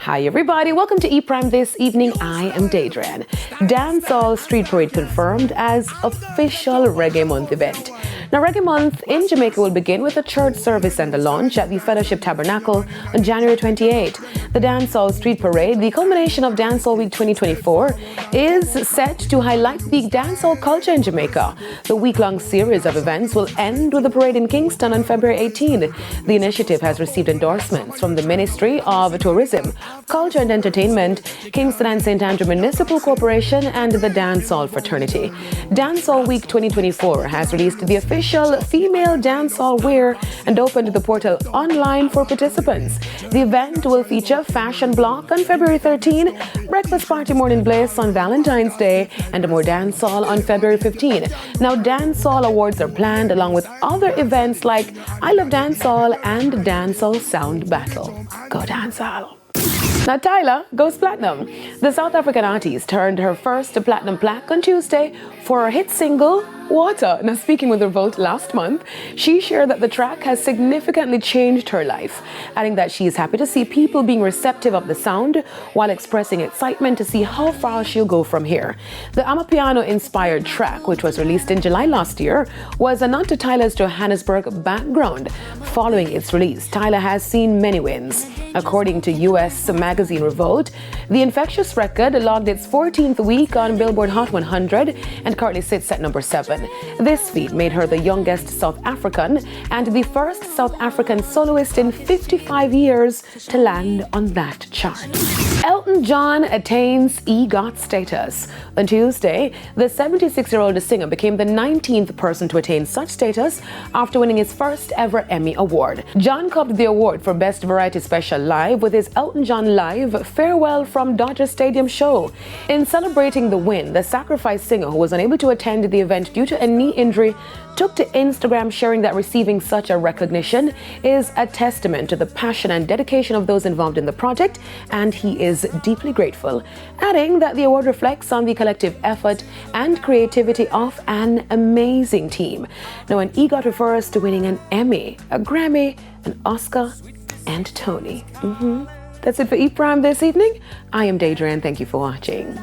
Hi everybody, welcome to E-Prime this evening. I am Daedran. Dancehall Street Parade confirmed as official Reggae Month event. Now, Reggae Month in Jamaica will begin with a church service and a launch at the Fellowship Tabernacle on January 28. The Dancehall Street Parade, the culmination of Dancehall Week 2024, is set to highlight the dancehall culture in Jamaica. The week-long series of events will end with a parade in Kingston on February 18. The initiative has received endorsements from the Ministry of Tourism, Culture and Entertainment, Kingston and St. Andrew Municipal Corporation, and the Dancehall Fraternity. Dancehall Week 2024 has released the official female dancehall wear and opened the portal online for participants. The event will feature fashion block on February 13, breakfast party morning bliss on Valentine's Day, and a more dancehall on February 15. Now, dancehall awards are planned along with other events like I Love Dancehall and Dancehall Sound Battle. Go Dancehall! Now, Tyla goes platinum. The South African artist earned her first platinum plaque on Tuesday for her hit single, Water. Now, speaking with Revolt last month, she shared that the track has significantly changed her life, adding that she is happy to see people being receptive of the sound while expressing excitement to see how far she'll go from here. The Amapiano-inspired track, which was released in July last year, was a nod to Tyla's Johannesburg background. Following its release, Tyla has seen many wins. According to US magazine Revolt, the infectious record logged its 14th week on Billboard Hot 100 and currently sits at number 7. This feat made her the youngest South African and the first South African soloist in 55 years to land on that chart. Elton John attains EGOT status. On Tuesday, the 76-year-old singer became the 19th person to attain such status after winning his first ever Emmy Award. John copped the award for Best Variety Special Live with his Elton John Live Farewell from Dodger Stadium show. In celebrating the win, the Sacrifice singer, who was unable to attend the event due to a knee injury, took to Instagram sharing that receiving such a recognition is a testament to the passion and dedication of those involved in the project, and he is deeply grateful, adding that the award reflects on the collective effort and creativity of an amazing team. Now, an EGOT refers to winning an Emmy, a Grammy, an Oscar, and Tony. That's it for E-Prime this evening. I am Daedran. Thank you for watching.